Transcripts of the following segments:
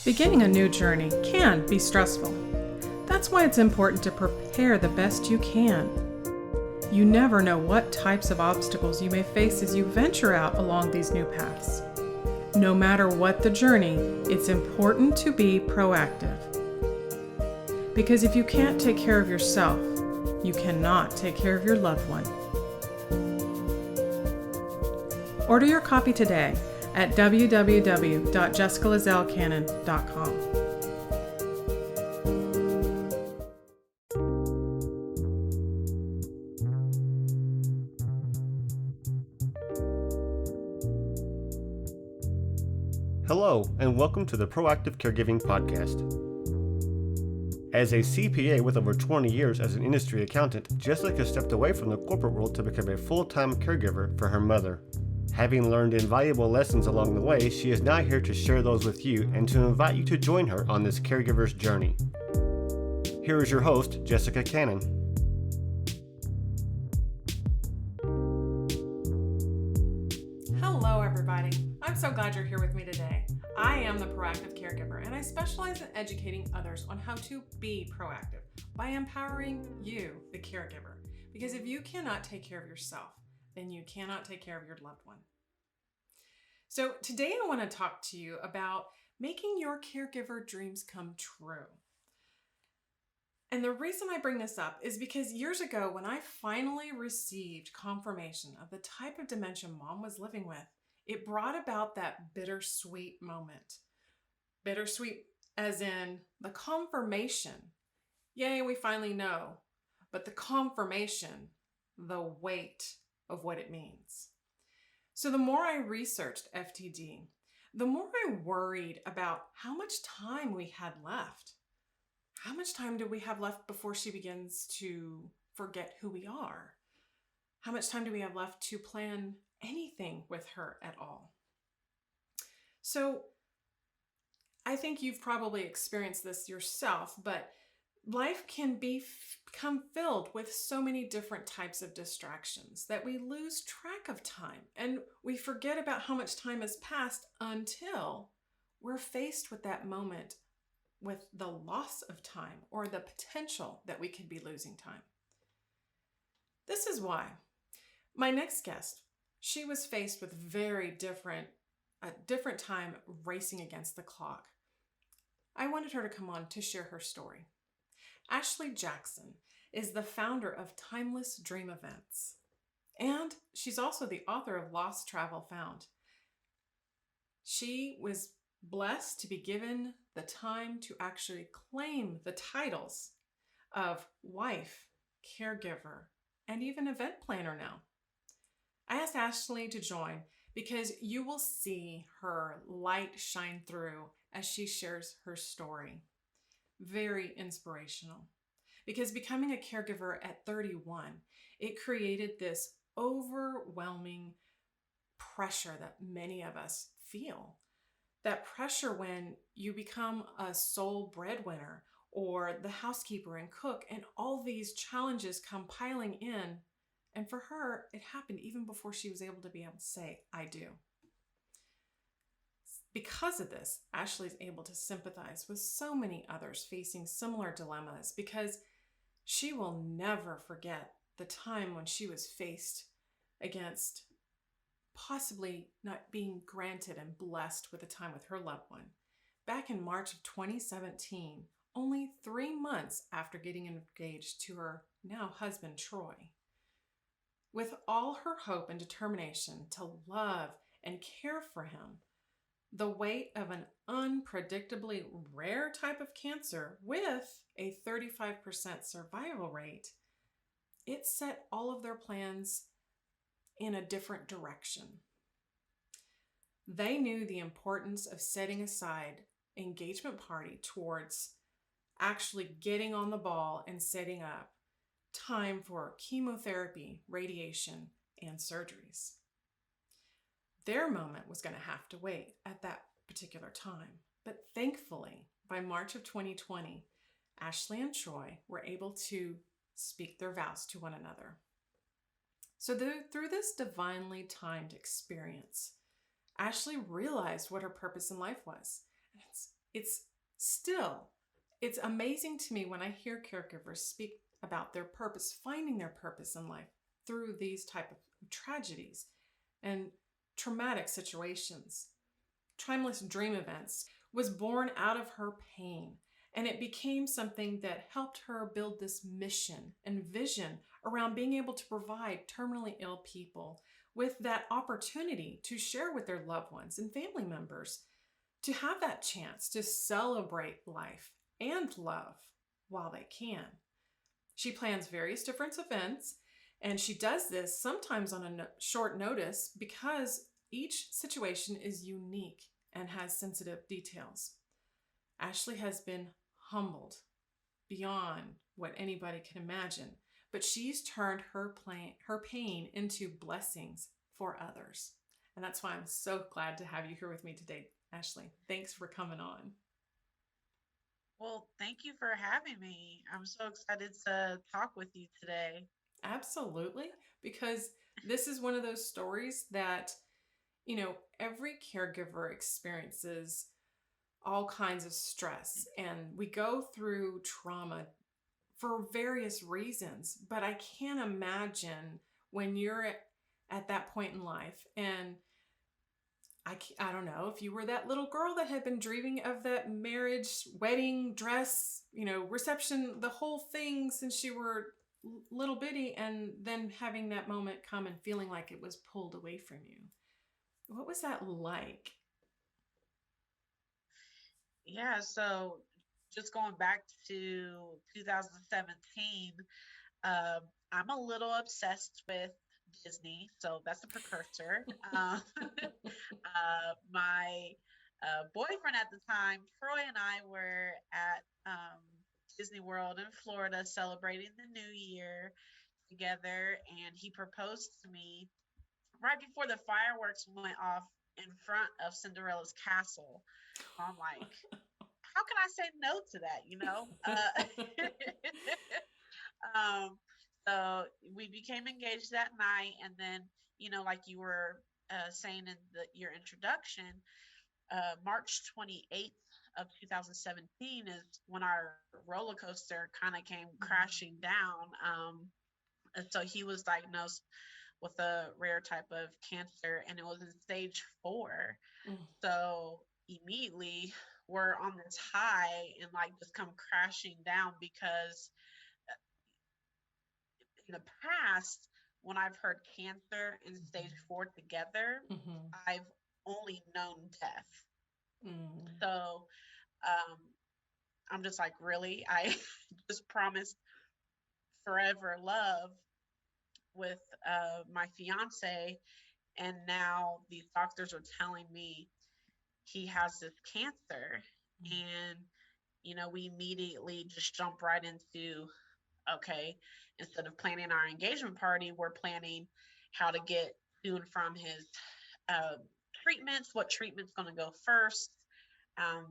Beginning a new journey can be stressful. That's why it's important to prepare the best you can. You never know what types of obstacles you may face as you venture out along these new paths. No matter what the journey, it's important to be proactive. Because if you can't take care of yourself, you cannot take care of your loved one. Order your copy today at www.jessicalazellcannon.com. Hello, and welcome to the Proactive Caregiving Podcast. As a CPA with over 20 years as an industry accountant, Jessica stepped away from the corporate world to become a full-time caregiver for her mother. Having learned invaluable lessons along the way, she is now here to share those with you and to invite you to join her on this caregiver's journey. Here is your host, Jessica Cannon. Hello, everybody. I'm so glad you're here with me today. I am the Proactive Caregiver, and I specialize in educating others on how to be proactive by empowering you, the caregiver. Because if you cannot take care of yourself, then you cannot take care of your loved one. So today I want to talk to you about making your caregiver dreams come true. And the reason I bring this up is because years ago, when I finally received confirmation of the type of dementia Mom was living with, it brought about that bittersweet moment. Bittersweet as in the confirmation. Yay, we finally know. But the confirmation, the weight of what it means. So the more I researched FTD, the more I worried about how much time we had left. How much time do we have left before she begins to forget who we are? How much time do we have left to plan anything with her at all? So I think you've probably experienced this yourself, but life can become filled with so many different types of distractions that we lose track of time and we forget about how much time has passed until we're faced with that moment with the loss of time or the potential that we could be losing time. This is why my next guest, she was faced with a different time racing against the clock. I wanted her to come on to share her story. Ashely Jackson is the founder of Timeless Dream Events, and she's also the author of Lost Travel Found. She was blessed to be given the time to actually claim the titles of wife, caregiver, and even event planner now. I asked Ashely to join because you will see her light shine through as she shares her story. Very inspirational. Because becoming a caregiver at 31, it created this overwhelming pressure that many of us feel. That pressure when you become a sole breadwinner or the housekeeper and cook, and all these challenges come piling in. And for her, it happened even before she was able to say, I do. Because of this, Ashely is able to sympathize with so many others facing similar dilemmas because she will never forget the time when she was faced against possibly not being granted and blessed with a time with her loved one. Back in March of 2017, only 3 months after getting engaged to her now husband, Troy. With all her hope and determination to love and care for him, the weight of an unpredictably rare type of cancer with a 35% survival rate, it set all of their plans in a different direction. They knew the importance of setting aside engagement party towards actually getting on the ball and setting up time for chemotherapy, radiation, and surgeries. Their moment was going to have to wait at that particular time. But thankfully, by March of 2020, Ashely and Troy were able to speak their vows to one another. So through this divinely timed experience, Ashely realized what her purpose in life was. And it's It's still, it's amazing to me when I hear caregivers speak about their purpose, finding their purpose in life through these type of tragedies and traumatic situations. Timeless Dream Events was born out of her pain, and it became something that helped her build this mission and vision around being able to provide terminally ill people with that opportunity to share with their loved ones and family members, to have that chance to celebrate life and love while they can. She plans various different events, and she does this sometimes on a short notice because each situation is unique and has sensitive details. Ashely has been humbled beyond what anybody can imagine, but she's turned her pain into blessings for others. And that's why I'm so glad to have you here with me today, Ashely. Thanks for coming on. Well, thank you for having me. I'm so excited to talk with you today. Absolutely, because this is one of those stories that, every caregiver experiences all kinds of stress, and we go through trauma for various reasons. But I can't imagine when you're at that point in life, and I don't know if you were that little girl that had been dreaming of that marriage, wedding dress, reception, the whole thing since you were little bitty, and then having that moment come and feeling like it was pulled away from you. What was that like? Yeah, so just going back to 2017, um, I'm a little obsessed with Disney, so that's a precursor. My boyfriend at the time, Troy, and I were at Disney World in Florida celebrating the new year together, and he proposed to me right before the fireworks went off in front of Cinderella's castle. I'm like, how can I say no to that? um, so we became engaged that night, and then like you were saying in your introduction, March 28th of 2017 is when our roller coaster kind of came crashing down. And so he was diagnosed with a rare type of cancer, and it was in stage 4. Mm. So immediately we're on this high and like just come crashing down because in the past, when I've heard cancer and stage 4 together, Mm-hmm. I've only known death. Mm. So um, I'm just like, really? I just promised forever love with my fiance, and now these doctors are telling me he has this cancer. And we immediately just jump right into, okay, instead of planning our engagement party, we're planning how to get to and from his uh, treatments, what treatment's going to go first. um,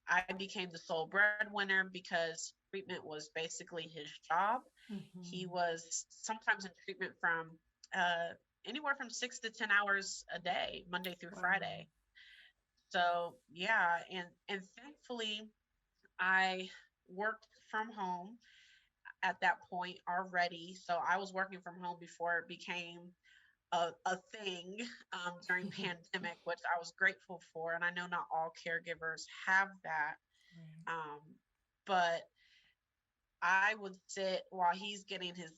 I became the sole breadwinner because treatment was basically his job. He Mm-hmm. was sometimes in treatment from uh, anywhere from 6 to 10 hours a day, Monday through Wow. Friday. So yeah, and thankfully I worked from home at that point already. So I was working from home before it became a thing during pandemic, which I was grateful for. And I know not all caregivers have that. Right. But I would sit while he's getting his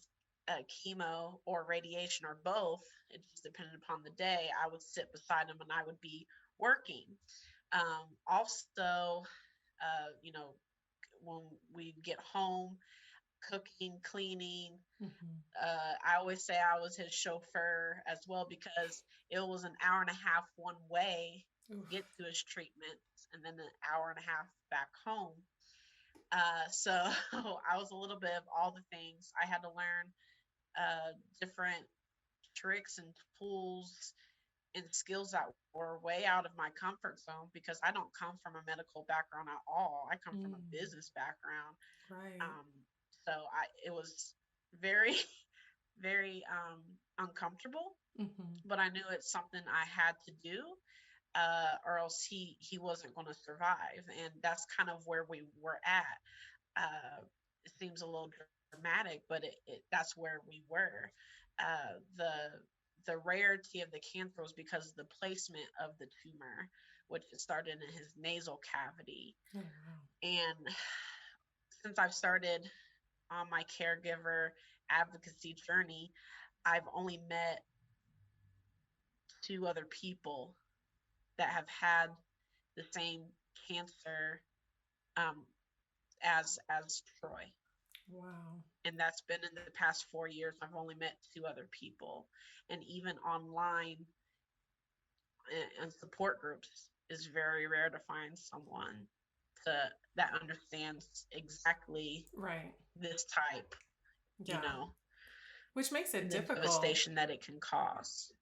chemo or radiation or both. It just depended upon the day. I would sit beside him and I would be working. Also, when we get home, cooking, cleaning. Mm-hmm. I always say I was his chauffeur as well because it was an hour and a half one way to Oof. get to his treatments and then an hour and a half back home. So I was a little bit of all the things. I had to learn different tricks and tools and skills that were way out of my comfort zone because I don't come from a medical background at all. I come from a Mm. business background. Right. Um, so it was very, very uncomfortable, Mm-hmm. but I knew it's something I had to do. or else he wasn't going to survive. And that's kind of where we were at. It seems a little dramatic, but that's where we were. The rarity of the cancer was because of the placement of the tumor, which started in his nasal cavity. Oh, wow. And since I've started on my caregiver advocacy journey, I've only met 2 other people that have had the same cancer, um, as Troy. Wow. And that's been in the past 4 years. I've only met 2 other people. And even online and support groups, is very rare to find someone that understands exactly Right. this type, you Yeah. know, Which makes it the difficult. devastation that it can cause.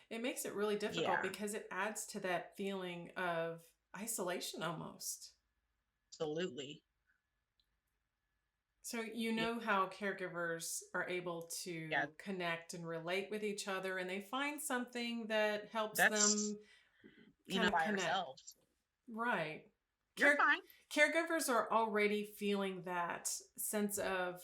It makes it really difficult Yeah, because it adds to that feeling of isolation almost. absolutely. So, you Yeah, know how caregivers are able yeah, to connect and relate with each other, and they find something that helps that's, them kind of by connect. ourselves. Right. You're Care- fine. Caregivers are already feeling that sense of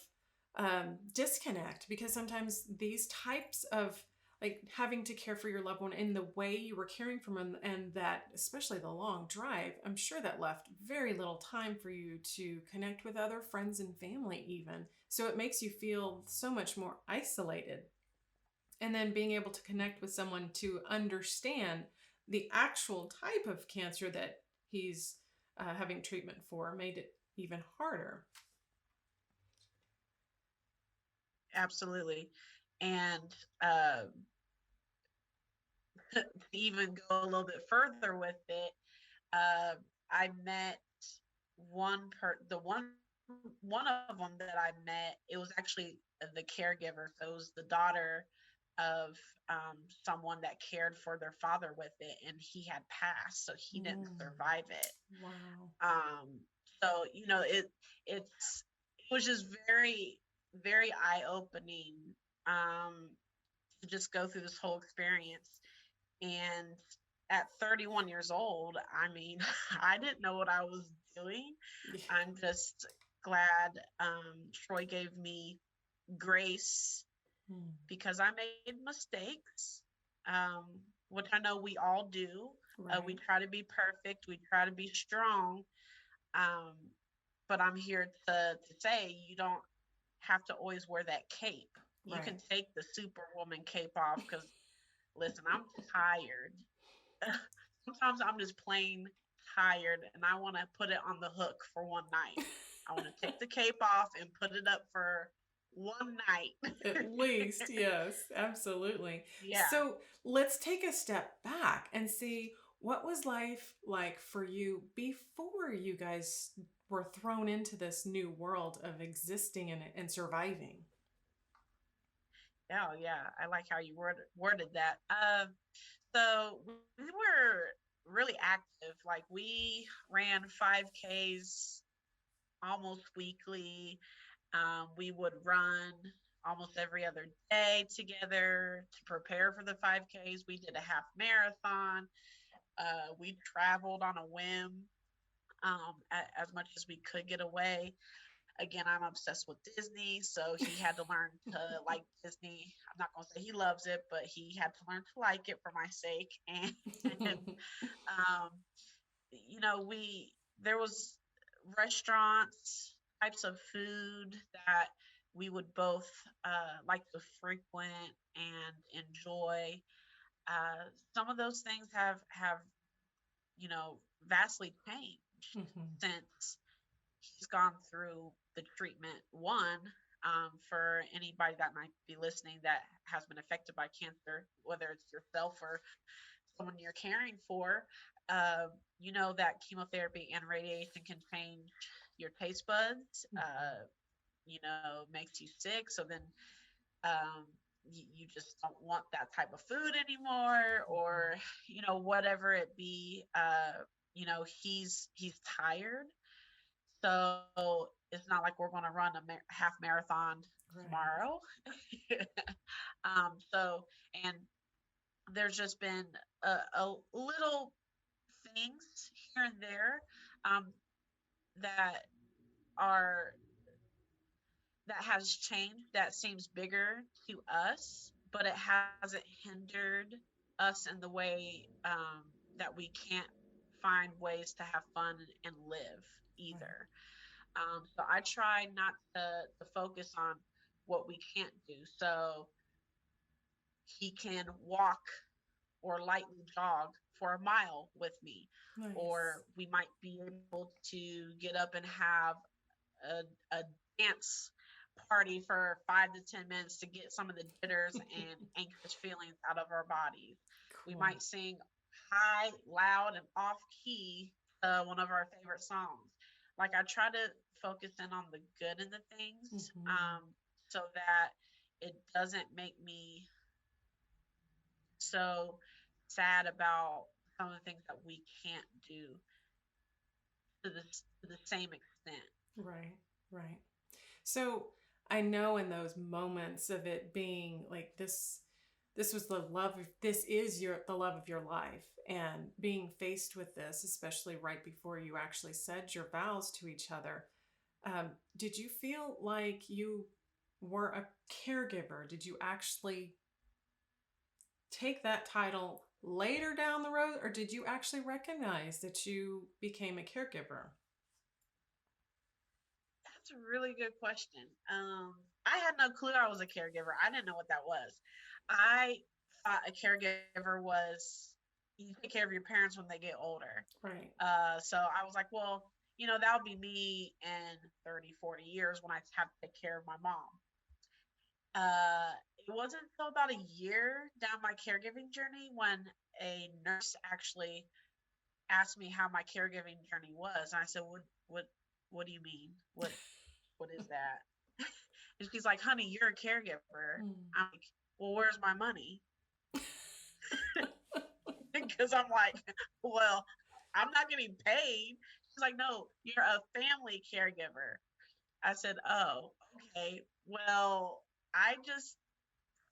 disconnect because sometimes these types of like having to care for your loved one in the way you were caring for them and that especially the long drive, I'm sure that left very little time for you to connect with other friends and family even. So it makes you feel so much more isolated. And then being able to connect with someone to understand the actual type of cancer that he's having treatment for made it even harder. Absolutely. And uh, to even go a little bit further with it, uh, I met the one of them that I met. It was actually the caregiver. So it was the daughter of someone that cared for their father with it, and he had passed, so he didn't Mm, survive it. wow. So it was just very, very eye opening, um, to just go through this whole experience. And at 31 years old, I mean, I didn't know what I was doing. Yeah. I'm just glad Troy gave me grace Mm, because I made mistakes, um, which I know we all do. We right. try to be perfect, we try to be strong. Um, but I'm here to say you don't have to always wear that cape. You Right. can take the superwoman cape off because, listen, I'm tired. Sometimes I'm just plain tired and I want to put it on the hook for one night. I want to take the cape off and put it up for one night. At least, yes, absolutely. Yeah. So let's take a step back and see what was life like for you before you guys were thrown into this new world of existing and surviving. Oh, yeah. I like how you worded that. So we were really active. Like we ran 5Ks almost weekly. We would run almost every other day together to prepare for the 5Ks. We did a half marathon. We traveled on a whim, as much as we could get away. Again, I'm obsessed with Disney, so he had to learn to like Disney. I'm not going to say he loves it, but he had to learn to like it for my sake. And um, we there was restaurants, types of food that we would both like to frequent and enjoy. Some of those things have vastly changed Mhm. since he's gone through the treatment. One, for anybody that might be listening that has been affected by cancer, whether it's yourself or someone you're caring for, uh, you know that chemotherapy and radiation can change your taste buds. Mhm. Makes you sick. So then you just don't want that type of food anymore, or whatever it be. He's tired, so it's not like we're going to run a half marathon Right. tomorrow. So, and there's just been a little. things here and there, um, that are that has changed, that seems bigger to us, but it hasn't hindered us in the way, that we can't find ways to have fun and live Right. either. So I try not to focus on what we can't do. So he can walk or lightly jog for a mile with me, Nice. or we might be able to get up and have a dance party for 5 to 10 minutes to get some of the jitters and anxious feelings out of our bodies. We Cool. might sing high, loud, and off key one of our favorite songs. Like I try to focus in on the good in the things, Hmm. so that it doesn't make me so sad about some of the things that we can't do to the same extent. Right. Right. So I know in those moments of it being like this was the love of this is your the love of your life, and being faced with this, especially right before you actually said your vows to each other. Did you feel like you were a caregiver? Did you actually take that title later down the road, or did you actually recognize that you became a caregiver? That's a really good question. I had no clue I was a caregiver. I didn't know what that was. I thought a caregiver was you take care of your parents when they get older. Right. So I was like, well, that'll be me in 30, 40 years when I have to take care of my mom. Uh, it wasn't until about a year down my caregiving journey when a nurse actually asked me how my caregiving journey was, and I said, what do you mean? What is that?" And she's like, "Honey, you're a caregiver." Mm. I'm like, "Well, where's my money?" Because I'm like, "Well, I'm not getting paid." She's like, "No, you're a family caregiver." I said, "Oh, okay. Well, I just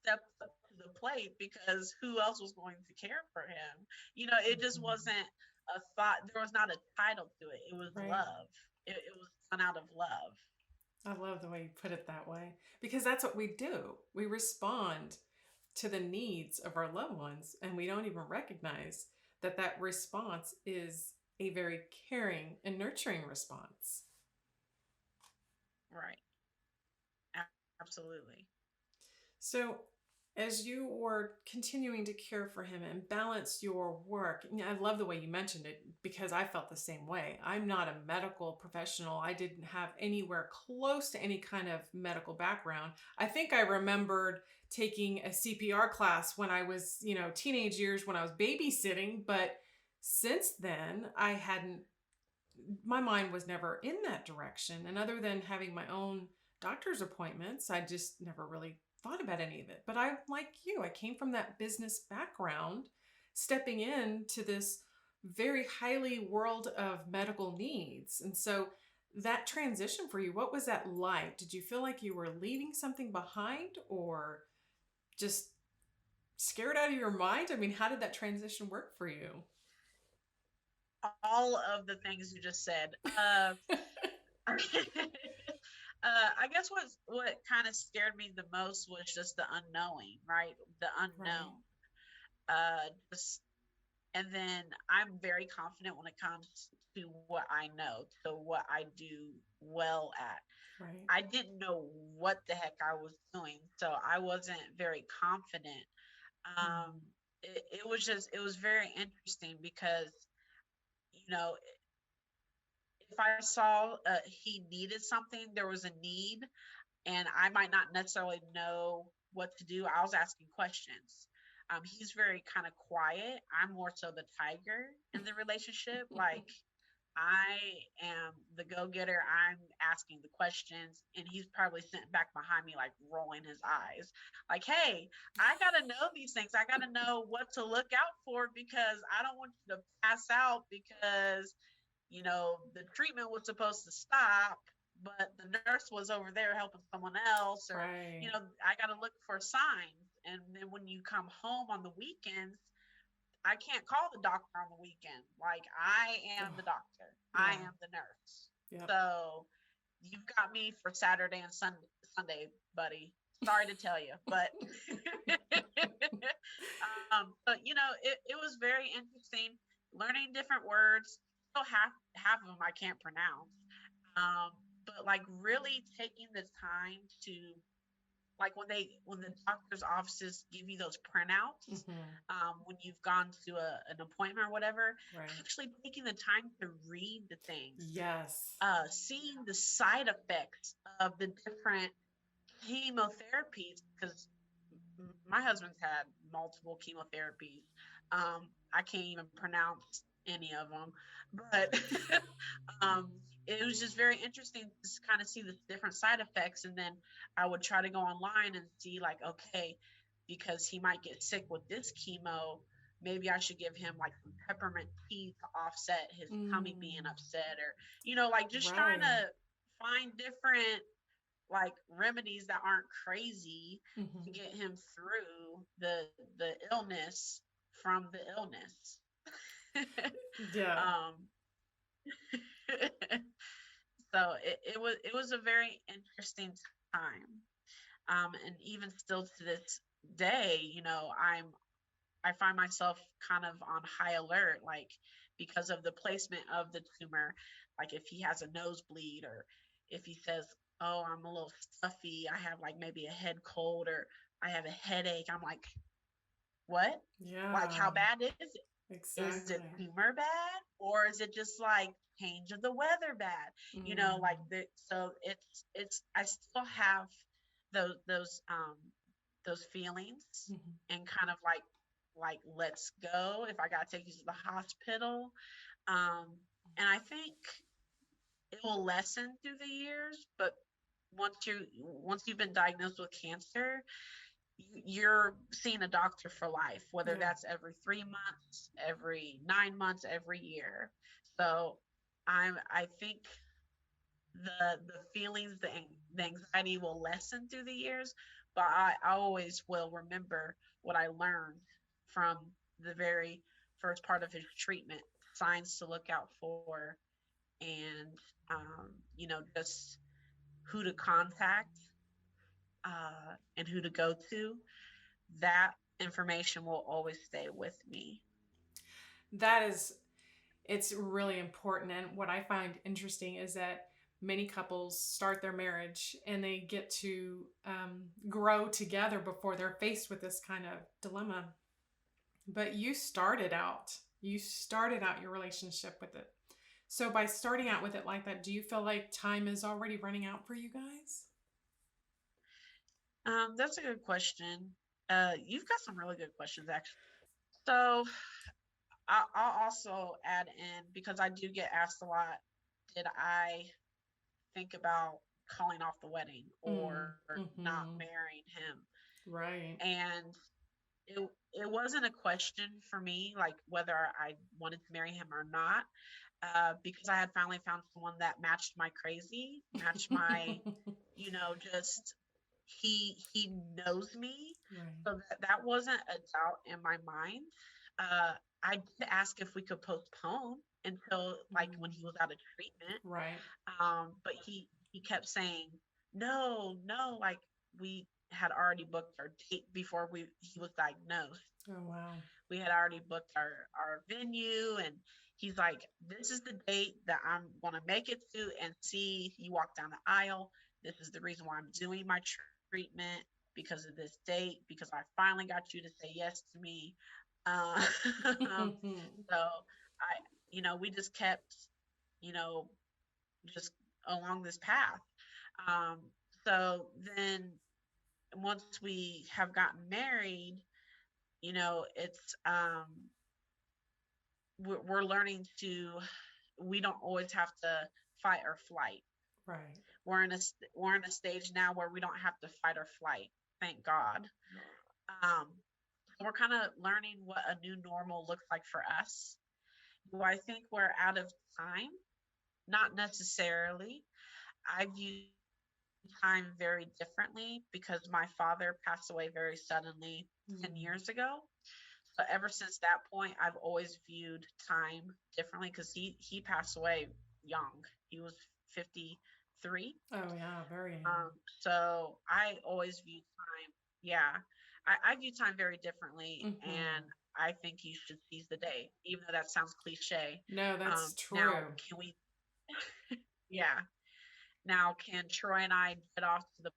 stepped up to the plate because who else was going to care for him?" It just Mhm. wasn't a thought. There was not a title to it. It was Right. love. It was done out of love. I love the way you put it that way, because that's what we do. We respond to the needs of our loved ones, and we don't even recognize that that response is a very caring and nurturing response. Right. Absolutely. So, as you were continuing to care for him and balance your work, I love the way you mentioned it, because I felt the same way. I'm not a medical professional. I didn't have anywhere close to any kind of medical background. I think I remembered taking a CPR class when I was, teenage years when I was babysitting, but since then, my mind was never in that direction. And other than having my own doctor's appointments, I just never really thought about any of it. But I, like you, I came from that business background, stepping into this very highly world of medical needs. And so that transition for you, what was that like? Did you feel like you were leaving something behind, or just scared out of your mind? I mean, how did that transition work for you? All of the things you just said. I guess what kind of scared me the most was just the unknowing, right? The Right. unknown. Just and then I'm very confident when it comes to what I know, to what I do well at. Right. I didn't know what the heck I was doing, so I wasn't very confident. Um, Hmm. it was very interesting because you know if I saw he needed something, there was a need, and I might not necessarily know what to do. I was asking questions. He's very kind of quiet. I'm more so the tiger in the relationship. Like I am the go getter. I'm asking the questions, and he's probably sitting back behind me, like rolling his eyes, like, "Hey, I got to know these things. I got to know what to look out for because I don't want you to pass out because the treatment was supposed to stop, but the nurse was over there helping someone else, or, Right. I got to look for signs." And then when you come home on the weekends, I can't call the doctor on the weekend. Like, I am the Oh, doctor. I yeah. am the nurse. Yep. So you've got me for Saturday and Sunday, buddy. Sorry to tell you, but but it was very interesting learning different words. Still half of them I can't pronounce. Um, but like really taking the time to, like, when the doctor's offices give you those printouts, Hmm. when you've gone to an appointment or whatever, Right. actually taking the time to read the things, Yes. seeing the side effects of the different chemotherapies, because my husband's had multiple chemotherapies. I can't even pronounce any of them, but um, it was just very interesting to kind of see the different side effects. And then I would try to go online and see, like, okay, because he might get sick with this chemo, maybe I should give him like some peppermint tea to offset his tummy being Mm. upset, or like just trying Right. to find different like remedies that aren't crazy to Hmm. get him through the illness from the illness. Yeah. um so it was a very interesting time. And even still to this day, I find myself kind of on high alert, like, because of the placement of the tumor. Like, if he has a nosebleed, or if he says, "Oh, I'm a little stuffy. I have like maybe a head cold, or I have a headache." I'm like, "What? Like, Yeah. how bad is it? Is the Exactly. tumor bad, or is it just like change of the weather bad?" Like Mm. so it's I still have those feelings, Hmm. and kind of like, let's go, if I gotta take you to the hospital. um and I think it will lessen through the years, but once you've been diagnosed with cancer, you're seeing a doctor for life, whether Yeah. that's every 3 months, every 9 months, every year. So I think the feelings, the anxiety will lessen through the years, but I always will remember what I learned from the very first part of his treatment, signs to look out for, and just who to contact, and who to go to. That information will always stay with me. That is, it's really important. And what I find interesting is that many couples start their marriage and they get to grow together before they're faced with this kind of dilemma. But you started out your relationship with it. So by starting out with it like that, do you feel like time is already running out for you guys? That's a good question. You've got some really good questions, actually. So I'll also add in, because I do get asked a lot, did I think about calling off the wedding Mm, or not mm-hmm. marrying him? Right. And it wasn't a question for me, like whether I wanted to marry him or not, because I had finally found someone that matched my crazy, matched my, just he knows me. Right. So that wasn't a doubt in my mind. Uh, I did ask if we could postpone until like when he Mm, was out of treatment. right. But he kept saying, no, no, like, we had already booked our date before we he was diagnosed. Oh, wow. We had already booked our venue, and he's like, this is the date that I'm going to make it to and see you walk down the aisle. This is the reason why I'm doing my treatment, because of this date, because I finally got you to say yes to me. uh, so we just kept, you know just along this path. um, so then once we have gotten married, it's we're learning to, we don't always have to fight or flight. Right. We're in a stage now where we don't have to fight or flight, thank God. um we're kind of learning what a new normal looks like for us. Do I think we're out of time? Not necessarily. I view time very differently because my father passed away very suddenly 10 Mm, years ago. But ever since that point, I've always viewed time differently because he passed away young. He was 53. Oh yeah, very Um, young. so I always view time. Yeah, I view time very differently, and Hmm. I think you should seize the day, even though that sounds cliche. No, that's Now, true. can we? Yeah. Now, can Troy and I get off to the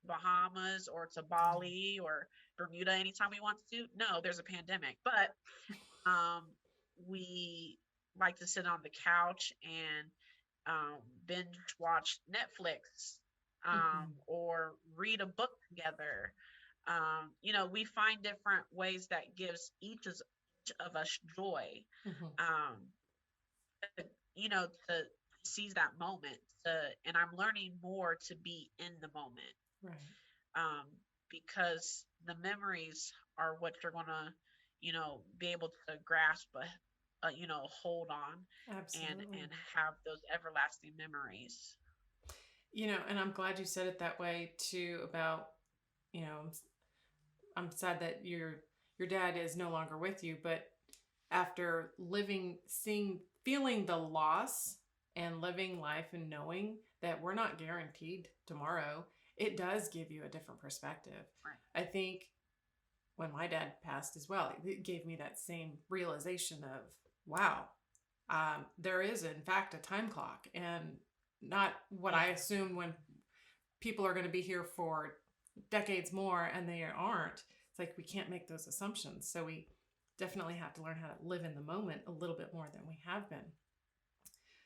Bahamas or to Bali or Bermuda anytime we want to? No, there's a pandemic, but um, we like to sit on the couch and binge watch Netflix, Hmm. or read a book together. We find different ways that gives each of us joy. Hmm. Um, to seize that moment. And I'm learning more to be in the moment, Right. um, because the memories are what you're gonna, be able to grasp, hold on, and Absolutely. have those everlasting memories. And I'm glad you said it that way too about, you know, I'm sad that your dad is no longer with you, but after living, seeing, feeling the loss and living life and knowing that we're not guaranteed tomorrow, it does give you a different perspective. Right. I think when my dad passed as well, it gave me that same realization of, wow, there is in fact a time clock, and not what I Yeah. assumed when people are going to be here for decades more and they aren't. It's like we can't make those assumptions. So we definitely have to learn how to live in the moment a little bit more than we have been.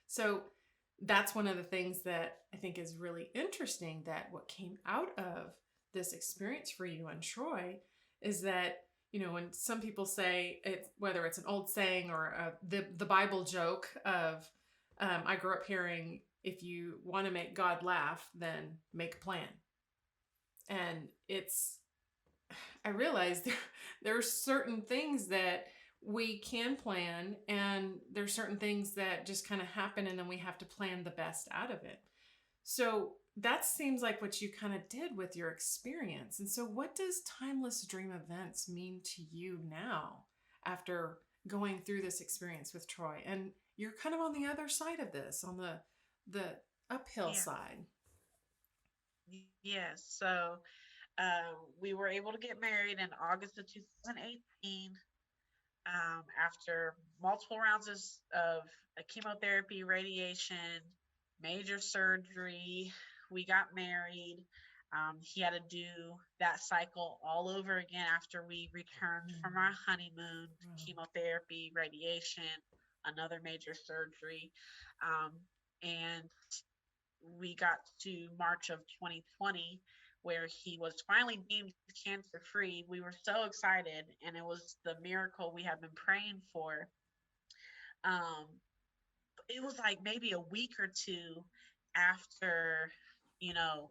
So that's one of the things that I think is really interesting, that what came out of this experience for you and Troy is that, when some people say it, whether it's an old saying or the Bible joke of, I grew up hearing, if you want to make God laugh, then make a plan. And I realized there are certain things that we can plan, and there's certain things that just kind of happen, and then we have to plan the best out of it. So that seems like what you kind of did with your experience. And so, what does timeless dream events mean to you now after going through this experience with Troy? And you're kind of on the other side of this, on the uphill Yeah. side. Yes. So we were able to get married in August of 2018, after multiple rounds of chemotherapy, radiation, major surgery. We got married. He had to do that cycle all over again after we returned from our honeymoon: Wow. chemotherapy, radiation, another major surgery. Um, and we got to March of 2020, where he was finally deemed cancer free. We were so excited, and it was the miracle we had been praying for. Um, it was like maybe a week or two after, you know,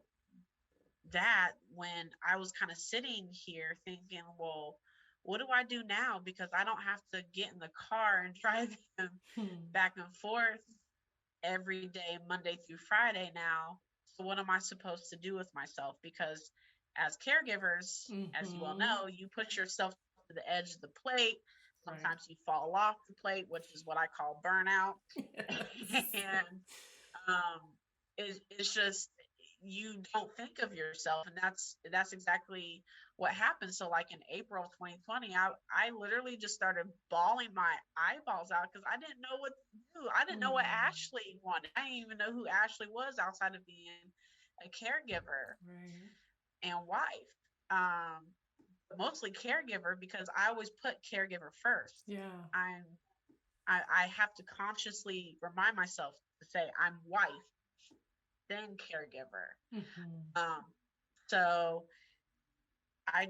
that, when I was kind of sitting here thinking, well, what do I do now? Because I don't have to get in the car and drive him Hmm. back and forth every day, Monday through Friday now. So what am I supposed to do with myself? Because as caregivers, as you all Mm-hmm. know, you put yourself to the edge of the plate. Right. Sometimes you fall off the plate, which is what I call burnout. Yes. And um, it's just, you don't think of yourself, and that's exactly what happened. So like in April of 2020, I literally just started bawling my eyeballs out because I didn't know what to do. I didn't know what Mm. Ashely wanted. I didn't even know who Ashely was outside of being a caregiver Right. and wife. um Mostly caregiver, because I always put caregiver first. Yeah. i'm I have to consciously remind myself to say I'm wife, then caregiver. Mm-hmm. Um, so I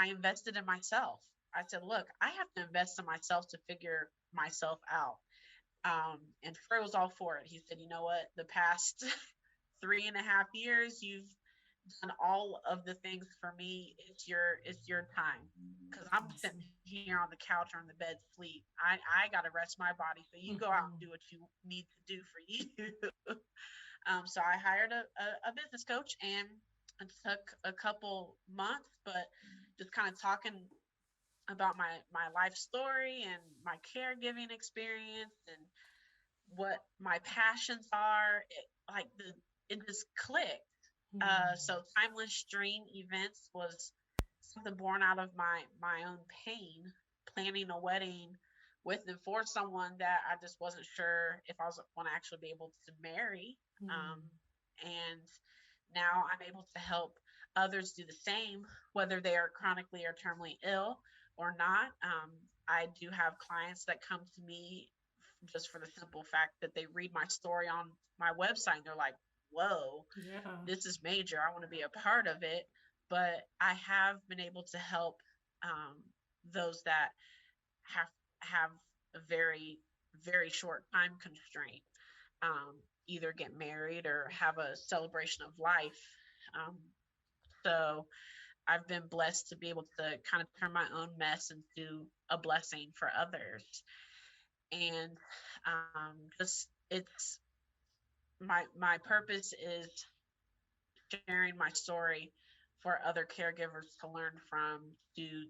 invested in myself. I said, look, I have to invest in myself to figure myself out. And Frey was all for it. He said, you know what, the past 3.5 years, you've done all of the things for me. It's your time, because I'm sitting Awesome. here on the couch or on the bed sleep. I got to rest my body. So you go out Mm-hmm. and do what you need to do for you. So I hired a business coach, and it took a couple months, but just kind of talking about my life story and my caregiving experience and what my passions are. It just clicked. So Timeless Dream Events was something born out of my own pain, planning a wedding with and for someone that I just wasn't sure if I was going to actually be able to marry. Um, and now I'm able to help others do the same, whether they are chronically or terminally ill or not. I do have clients that come to me just for the simple fact that they read my story on my website and they're like, whoa, Yeah. this is major. I want to be a part of it. But I have been able to help those that have a very, very short time constraint, either get married or have a celebration of life. Um, so I've been blessed to be able to kind of turn my own mess into a blessing for others. And just it's my purpose is sharing my story for other caregivers to learn from, to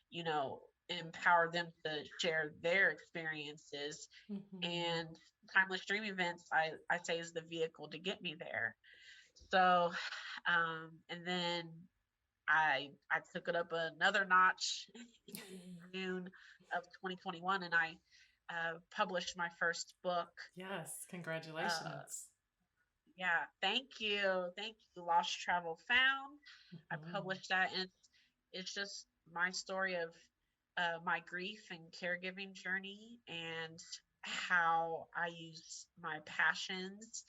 you know, empower them to share their experiences. Mm-hmm. And Timeless Dream Events, I say, is the vehicle to get me there. So and then I took it up another notch in June of 2021, and I published my first book. Yes, Uh, congratulations. yeah, thank you. Lost Travel Found. I Mhm. published that, and it's just my story of my grief and caregiving journey, and how I use my passions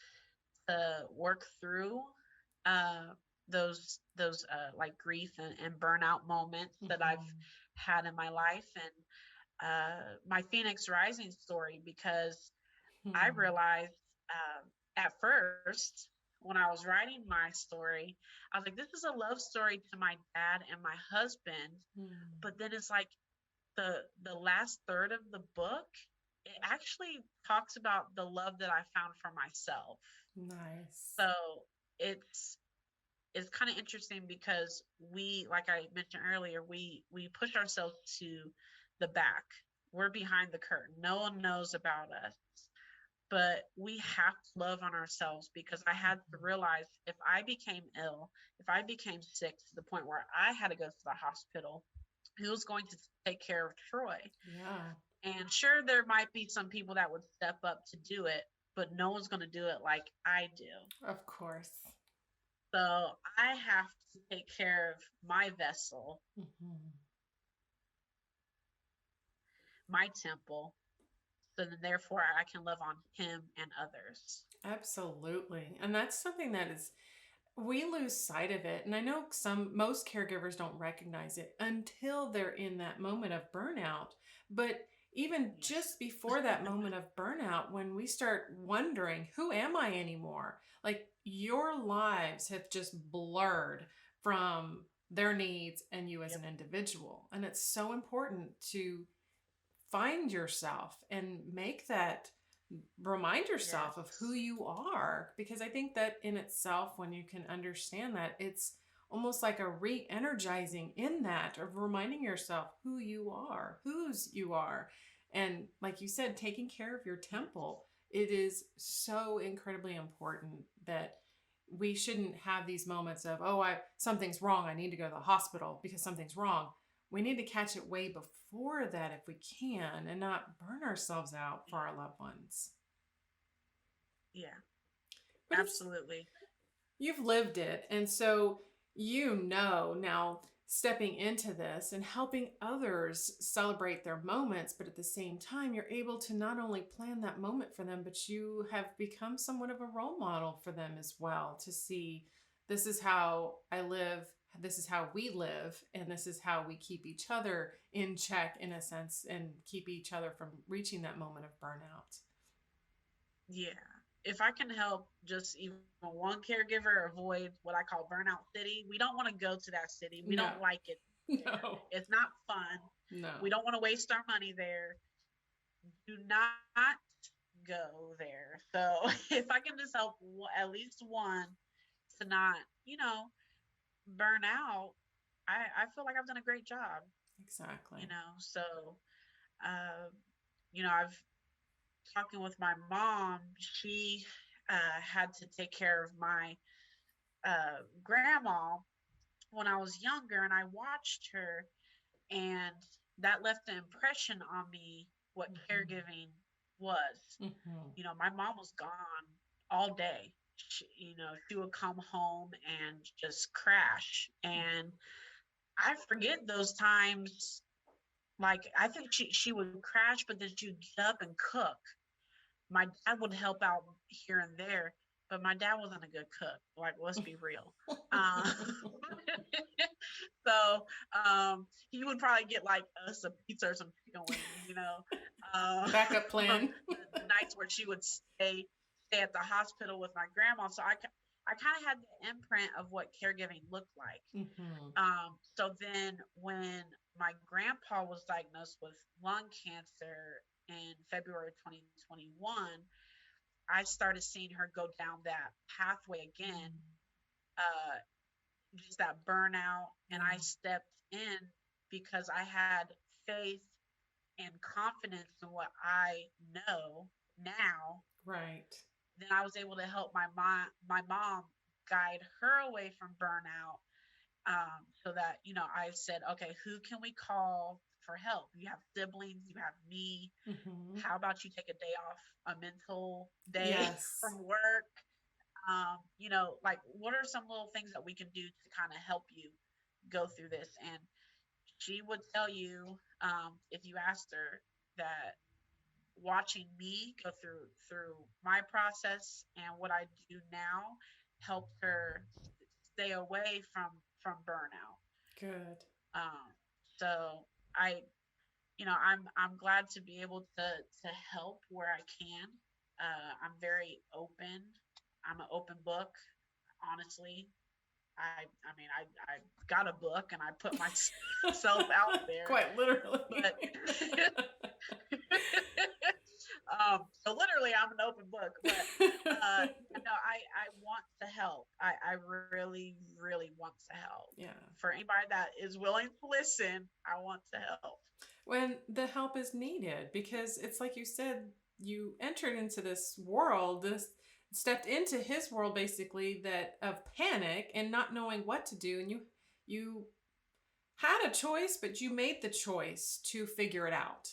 to work through uh, those like grief and burnout moments that I've Mhm. had in my life, and my Phoenix Rising story, because I Hmm. realized at first when I was writing my story, I was like, this is a love story to my dad and my husband. Hmm. But then it's like the last third of the book, it actually talks about the love that I found for myself. Nice. So it's it's kind of interesting because we, like I mentioned earlier, we push ourselves to the back. We're behind the curtain. No one knows about us. But we have to love on ourselves, because I had to realize if I became ill, if I became sick to the point where I had to go to the hospital, who was going to take care of Troy? Yeah, And sure, there might be some people that would step up to do it, but no one's going to do it like I do. of course. So I have to take care of my vessel, Mhm. my temple, so then therefore I can love on him and others. Absolutely. And that's something that is, we lose sight of it. And I know most caregivers don't recognize it until they're in that moment of burnout. But even Yes. just before that moment of burnout, when we start wondering, who am I anymore? Like your lives have just blurred from their needs and you as Yep. an individual. And it's so important to find yourself and make that, remind yourself of who Yes. you are, because I think that in itself, when you can understand that, it's almost like a re-energizing in that of reminding yourself who you are, whose you are. And like you said, taking care of your Yes. temple, it is so incredibly important that we shouldn't have these moments of, oh, I something's wrong, I need to go to the hospital because something's wrong. We need to catch it way before that if we can, and not burn ourselves out for Yeah. our loved ones. Yeah. But it's, Absolutely. you've lived it. And so you know now, stepping into this and helping others celebrate their moments, but at the same time, you're able to not only plan that moment for them, but you have become somewhat of a role model for them as well, to see this is how I live, this is how we live, and this is how we keep each other in check, in a sense, and keep each other from reaching that moment of burnout. Yeah. If I can help just even one caregiver avoid what I call burnout city, we don't want to go to that city. We No, don't like it there. no, It's not fun. We no. don't want to waste our money there. Do not go there. So if I can just help at least one to not, burn out, I feel like I've done a great job, Exactly. So, uh, I've talking with my mom. She had to take care of my grandma when I was younger, and I watched her, and that left an impression on me what caregiving was. Mm-hmm. My mom was gone all day. She would come home and just crash. And I forget those times. Like, I think she would crash, but then she would get up and cook. My dad would help out here and there, but my dad wasn't a good cook. Like, let's be real. Um, so he would probably get like us a pizza or some chicken wings. Backup plan. The nights where she would stay at the hospital with my grandma. So I kind of had the imprint of what caregiving looked like. Mm-hmm. So then when my grandpa was diagnosed with lung cancer in February 2021, I started seeing her go down that pathway again, just that burnout. And I stepped in because I had faith and confidence in what I know now. Right. Then I was able to help my mom guide her away from burnout. So that, I said, okay, who can we call for help? You have siblings, you have me. Mm-hmm. How about you take a day off, a mental day Yes. from work? Like, what are some little things that we can do to kind of help you go through this? And she would tell you, if you asked her, that watching me go through my process and what I do now helped her stay away from burnout. Good. Um, so I, I'm glad to be able to help where I can. I'm very open. I'm an open book, honestly. I mean, I got a book and I put myself out there. Quite literally. But so literally, I'm an open book. But I want to help. I really, really want to help. Yeah. For anybody that is willing to listen, I want to help. When the help is needed, because it's like you said, you entered into this world, stepped into his world basically, that of panic and not knowing what to do, and you had a choice, but you made the choice to figure it out.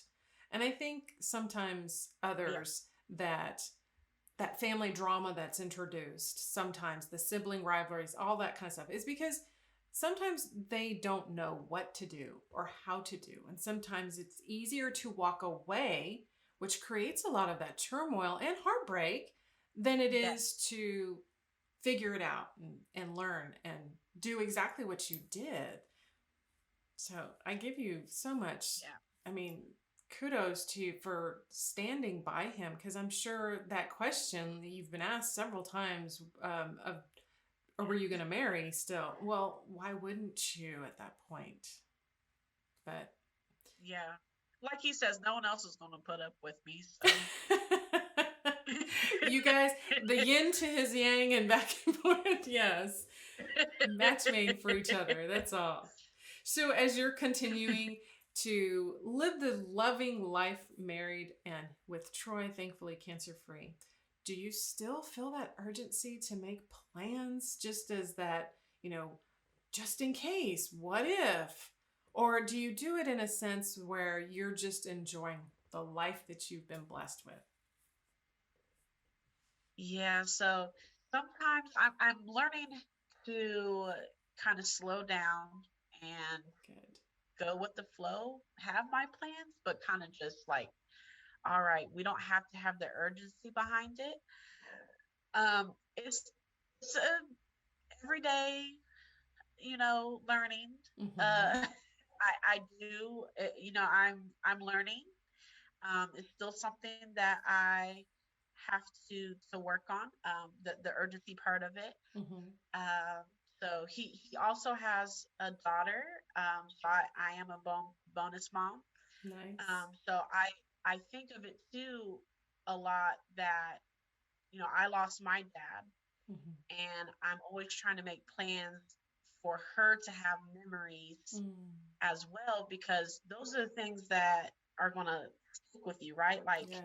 And I think sometimes others that family drama that's introduced, sometimes the sibling rivalries, all that kind of stuff, is because sometimes they don't know what to do or how to do. And sometimes it's easier to walk away, which creates a lot of that turmoil and heartbreak, than it is to figure it out and learn and do exactly what you did. So I give you so much. I mean, kudos to you for standing by him, because I'm sure that question that you've been asked several times of, or were you going to marry still? Well, why wouldn't you at that point? But yeah, like he says, no one else is going to put up with me. So. You guys, the yin to his yang and back and forth, yes. Match made for each other, that's all. So as you're continuing to live the loving life married and with Troy, thankfully cancer-free, do you still feel that urgency to make plans, just as that, just in case, what if? Or do you do it in a sense where you're just enjoying the life that you've been blessed with? Yeah, so sometimes I'm learning to kind of slow down and go with the flow, have my plans, but kind of just like, all right, we don't have to have the urgency behind it. It's a everyday, learning. Mm-hmm. I do, I'm learning. It's still something that I have to work on, the urgency part of it. Mm-hmm. So he also has a daughter. So I am a bonus mom. Nice. So I think of it too a lot that, I lost my dad, Mm-hmm. and I'm always trying to make plans for her to have memories as well, because those are the things that are going to stick with you, right? Like, Yes.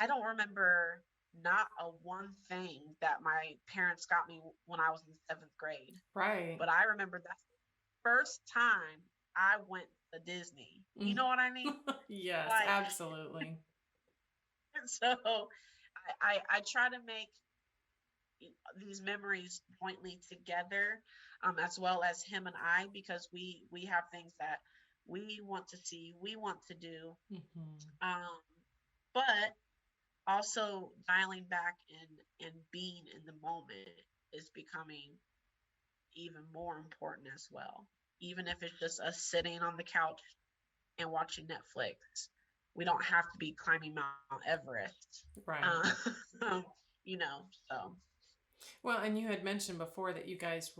I don't remember not a one thing that my parents got me when I was in 7th grade, Right. but I remember that's the first time I went to Disney. You know what I mean? Yes, Like, absolutely. so I try to make these memories jointly together, as well as him and I, because we have things that we want to see, we want to do, um, but also dialing back and being in the moment is becoming even more important as well. Even if it's just us sitting on the couch and watching Netflix, we don't have to be climbing Mount Everest. Right. You know, so. Well, and you had mentioned before that you guys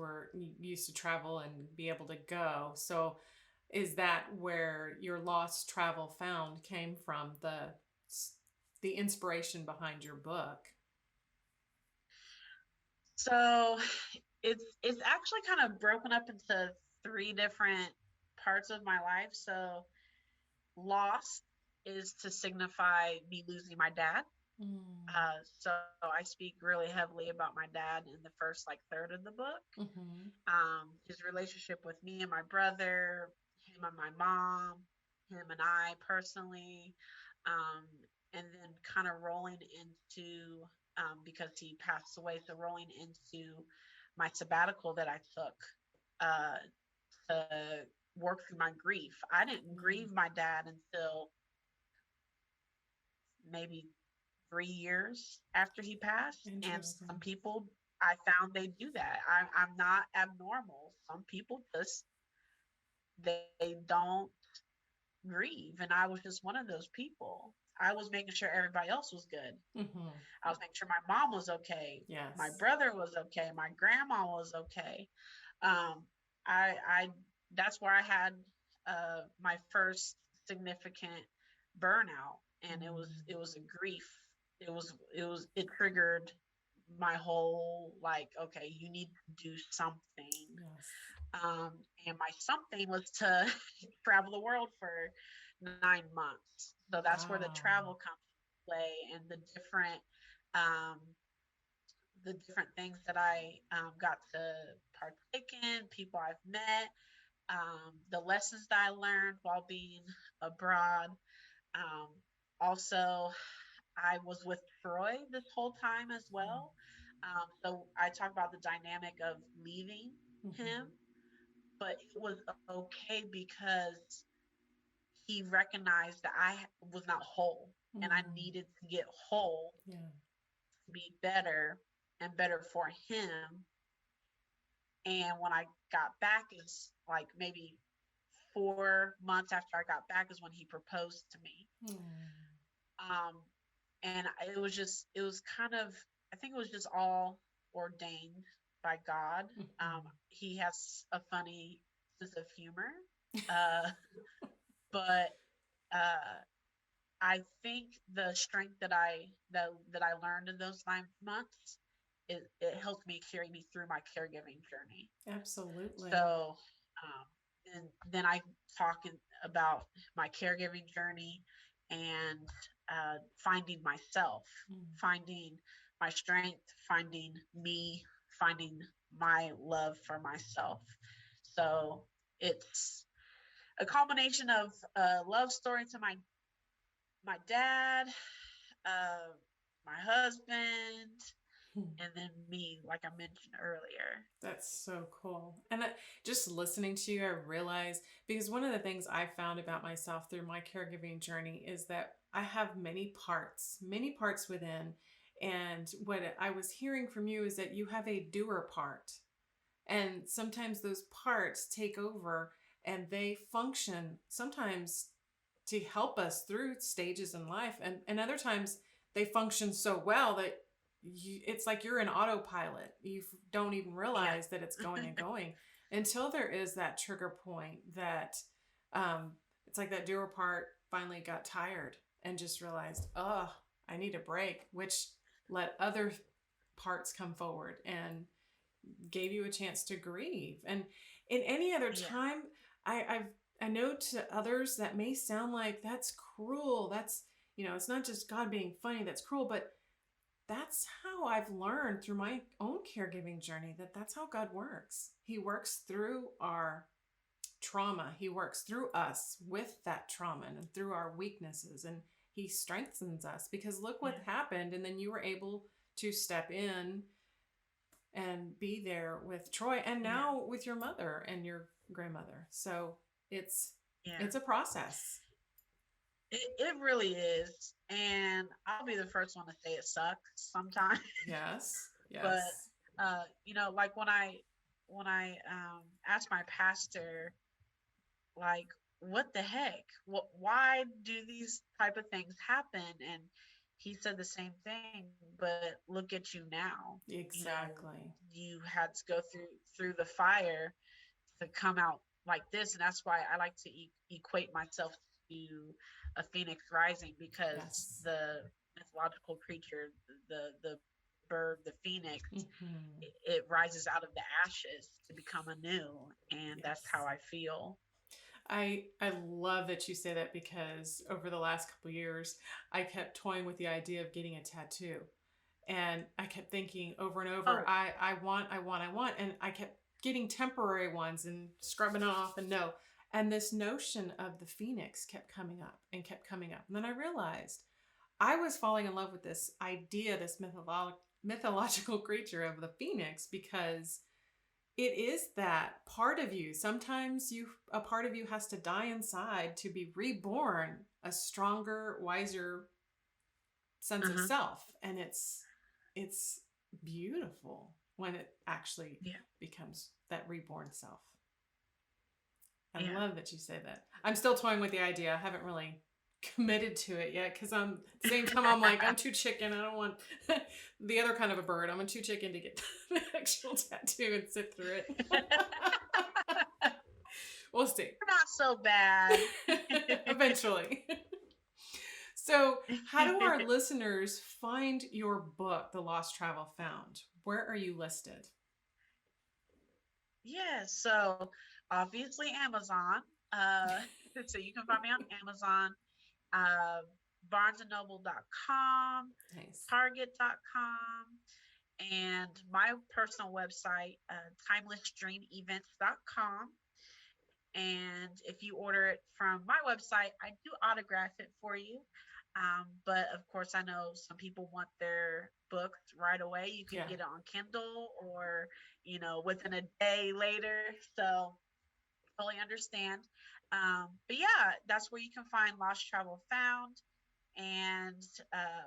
used to travel and be able to go. So is that where your lost travel found came from, the inspiration behind your book? So it's actually kind of broken up into 3 different parts of my life. So lost is to signify me losing my dad. So I speak really heavily about my dad in the first like third of the book. His relationship with me and my brother, him and my mom, him and I personally, and then kind of rolling into, because he passed away, so rolling into my sabbatical that I took to work through my grief. I didn't grieve my dad until maybe 3 years after he passed. And some people, I found they do that. I'm not abnormal. Some people just, they don't grieve. And I was just one of those people. I was making sure everybody else was good. I was making sure my mom was okay. Yes. My brother was okay. My grandma was okay. I that's where I had my first significant burnout, and it was a grief. It triggered my whole, like, okay, you need to do something. Yes. And my something was to travel the world for 9 months. So that's where the travel comes into play, and um, the different things that I got to partake in, people I've met, the lessons that I learned while being abroad. Also, I was with Troy this whole time as well. So I talk about the dynamic of leaving him, but it was okay because he recognized that I was not whole, and I needed to get whole to be better and better for him. And when I got back, is like maybe 4 months after I got back is when he proposed to me. And it was kind of, I think it was just all ordained by God. He has a funny sense of humor. But I think the strength that I learned in those 9 months, it helped me carry me through my caregiving journey. Absolutely. So, and then I talk about my caregiving journey and finding myself, finding my strength, finding me, finding my love for myself. So it's a combination of love story to my dad, my husband, and then me, like I mentioned earlier. That's so cool. And just listening to you, I realize, because one of the things I found about myself through my caregiving journey is that I have many parts within. And what I was hearing from you is that you have a doer part. And sometimes those parts take over and they function sometimes to help us through stages in life. And other times they function so well that it's like you're in autopilot. You don't even realize that it's going and going until there is that trigger point that it's like that doer part finally got tired and just realized, oh, I need a break, which let other parts come forward and gave you a chance to grieve. And in any other Yeah. time, I know to others that may sound like that's cruel. That's, it's not just God being funny, that's cruel, but that's how I've learned through my own caregiving journey that that's how God works. He works through our trauma. He works through us with that trauma and through our weaknesses, and he strengthens us, because look what happened. And then you were able to step in and be there with Troy, and now with your mother and your grandmother. So it's a process. It really is. And I'll be the first one to say it sucks sometimes. Yes. But like when I asked my pastor, like, what the heck? Why do these type of things happen? And he said the same thing, but look at you now. Exactly. You had to go through the fire to come out like this. And that's why I like to equate myself to a phoenix rising, because the mythological creature, the bird, the phoenix, it rises out of the ashes to become anew. And that's how I feel. I love that you say that, because over the last couple of years, I kept toying with the idea of getting a tattoo. And I kept thinking over and over, I want. And I kept getting temporary ones and scrubbing it off, and no. And this notion of the phoenix kept coming up and kept coming up. And then I realized I was falling in love with this idea, this mythological creature of the phoenix, because it is that part of you. Sometimes a part of you has to die inside to be reborn, a stronger, wiser sense of self. And it's beautiful when it actually becomes that reborn self. I love that you say that. I'm still toying with the idea. I haven't really committed to it yet, because at the same time I'm like, I'm too chicken. I don't want the other kind of a bird. I'm too chicken to get the actual tattoo and sit through it. We'll see. We're not so bad. Eventually. So how do our listeners find your book, The Lost Travel Found? Where are you listed? So obviously Amazon. So you can find me on Amazon, barnesandnoble.com, target.com, and my personal website, timelessdreamevents.com. And if you order it from my website, I do autograph it for you. But of course, I know some people want their books right away. You can get it on Kindle or, within a day later. So fully understand. But that's where you can find Lost Travel Found. And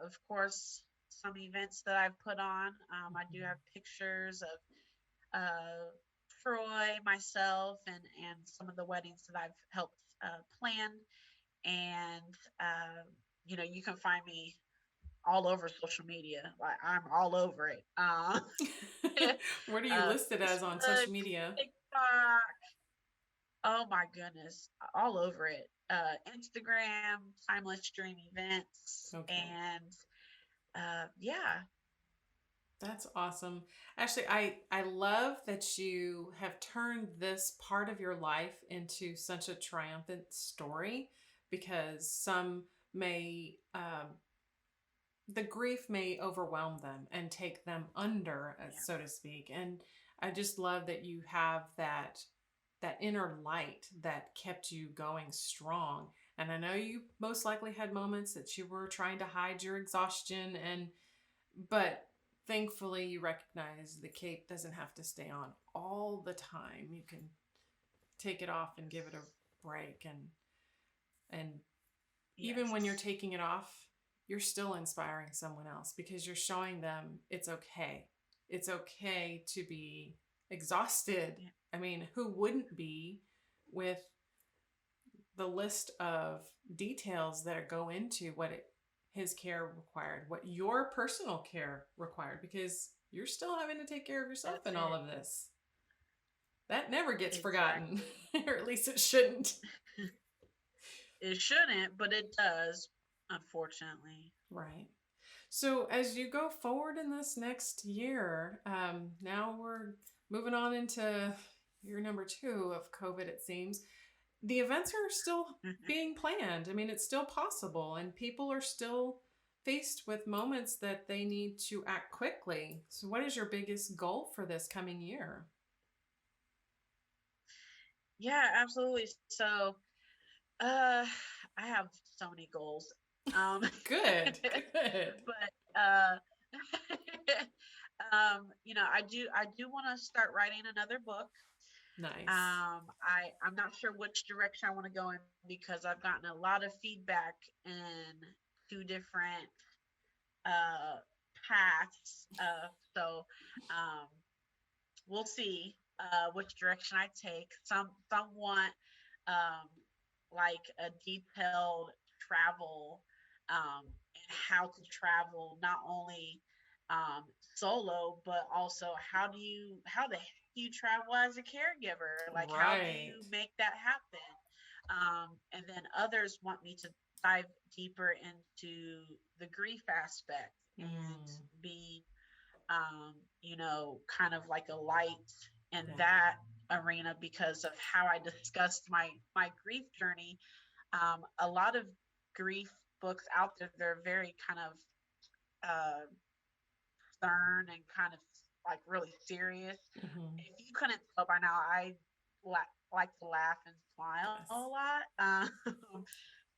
of course, some events that I've put on. I do have pictures of Troy, myself, and some of the weddings that I've helped plan. And you can find me all over social media. Like, I'm all over it. What are you listed as on social media? TikTok. Oh my goodness, all over it. Instagram, Timeless Dream Events, and That's awesome. Actually, I love that you have turned this part of your life into such a triumphant story, because some may, the grief may overwhelm them and take them under, so to speak. And I just love that you have that inner light that kept you going strong. And I know you most likely had moments that you were trying to hide your exhaustion, but thankfully you recognize the cape doesn't have to stay on all the time. You can take it off and give it a break. And even when you're taking it off, you're still inspiring someone else, because you're showing them it's okay. It's okay to be exhausted. Yeah. I mean, who wouldn't be, with the list of details that go into what his care required, what your personal care required, because you're still having to take care of yourself in all of this. That never gets forgotten, or at least it shouldn't. It shouldn't, but it does, unfortunately. Right. So as you go forward in this next year, now we're moving on into year number 2 of COVID, it seems. The events are still being planned. I mean, it's still possible, and people are still faced with moments that they need to act quickly. So what is your biggest goal for this coming year? Yeah, absolutely. So, I have so many goals. Um, Good, good. but I do want to start writing another book. Nice. I'm not sure which direction I want to go in because I've gotten a lot of feedback in 2 different uh paths. So we'll see which direction I take. Some want um, like a detailed travel and how to travel not only um, solo but also how the heck do you travel as a caregiver? Like how do you Right. make that happen? And then others want me to dive deeper into the grief aspect and Mm, be kind of like a light in yeah. that arena because of how I discussed my grief journey. A lot of grief books out there, they're very kind of uh, stern and kind of like really serious. Mm-hmm. If you couldn't tell by now, I like to laugh and smile a Yes. lot.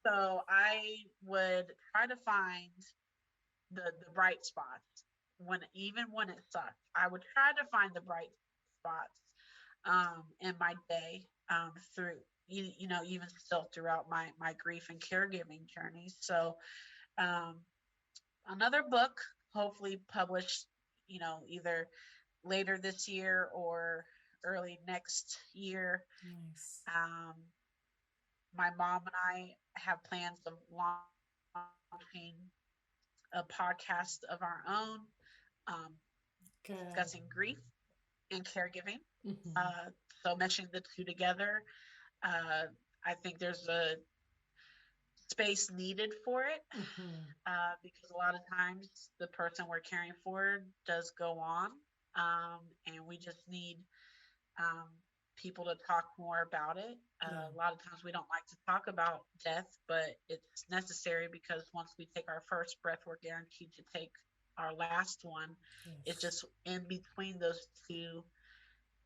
So I would try to find the bright spots when it sucks. I would try to find the bright spots in my day through even still throughout my grief and caregiving journey. So um, another book, hopefully published, either later this year or early next year. Nice. Um, my mom and I have plans of launching a podcast of our own, um, Good. discussing grief and caregiving. Mm-hmm. Uh, so meshing the two together, uh, I think there's a space needed for it Mm-hmm. because a lot of times the person we're caring for does go on, and we just need um, people to talk more about it. Yeah. A lot of times we don't like to talk about death, but it's necessary because once we take our first breath, we're guaranteed to take our last one. It's Yes. just in between those two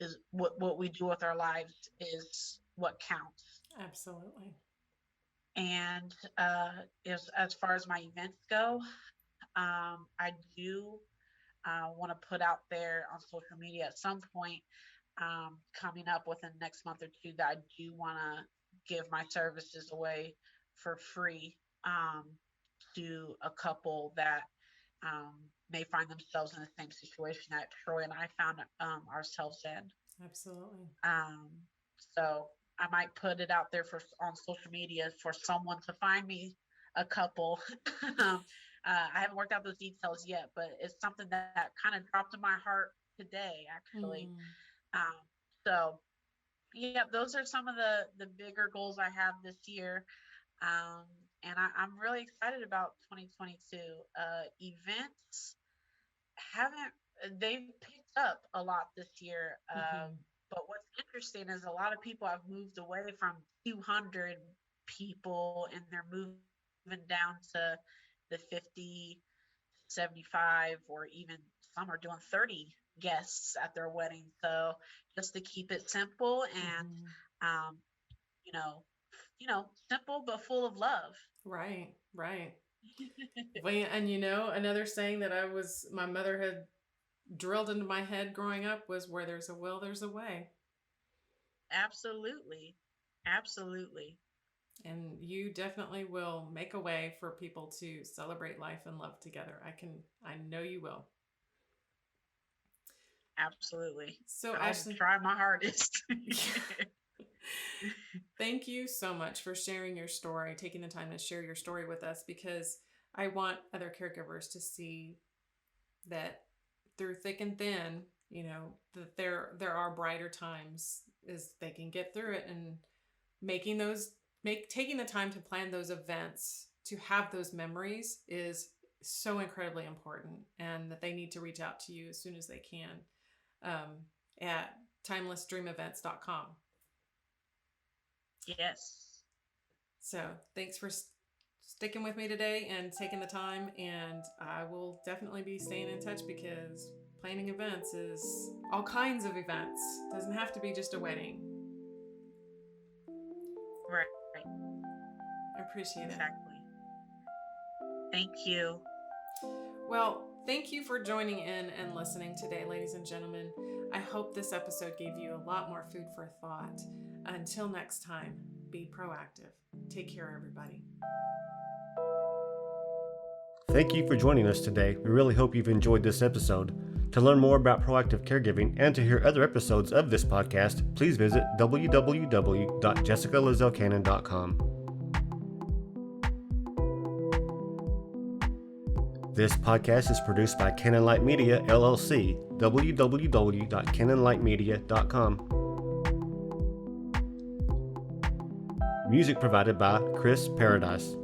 is what we do with our lives is what counts. Absolutely. And as far as my events go, I do want to put out there on social media at some point coming up within the next month or two that I do want to give my services away for free to a couple that um, may find themselves in the same situation that Troy and I found ourselves in. Absolutely. Um, so I might put it out there on social media for someone to find me a couple. I haven't worked out those details yet, but it's something that kind of dropped in my heart today, actually. Mm. Um, so yeah, those are some of the bigger goals I have this year. Um, and I'm really excited about 2022. Events haven't they've picked up a lot this year. Mm-hmm. But what's interesting is a lot of people have moved away from 200 people and they're moving down to the 50, 75, or even some are doing 30 guests at their wedding. So just to keep it simple and, Mm-hmm. um, you know, simple but full of love. Right. Right. Well, and another saying that my mother had drilled into my head growing up was where there's a will, there's a way. Absolutely. Absolutely. And you definitely will make a way for people to celebrate life and love together. I know you will. Absolutely. So, I'll Ashely, try my hardest. thank you so much for sharing your story, taking the time to share your story with us, because I want other caregivers to see that through thick and thin, that there are brighter times as they can get through it, and making taking the time to plan those events to have those memories is so incredibly important, and that they need to reach out to you as soon as they can at timelessdreamevents.com. Yes. So thanks for sticking with me today and taking the time, and I will definitely be staying in touch, because planning events is all kinds of events. It doesn't have to be just a wedding. Right. I appreciate it. Exactly. Thank you. Well, thank you for joining in and listening today, ladies and gentlemen. I hope this episode gave you a lot more food for thought. Until next time, be proactive. Take care, everybody. Thank you for joining us today. We really hope you've enjoyed this episode. To learn more about proactive caregiving and to hear other episodes of this podcast, please visit www.jessicalazelcannon.com. This podcast is produced by Cannon Light Media, LLC, www.cannonlightmedia.com. Music provided by Chris Paradise.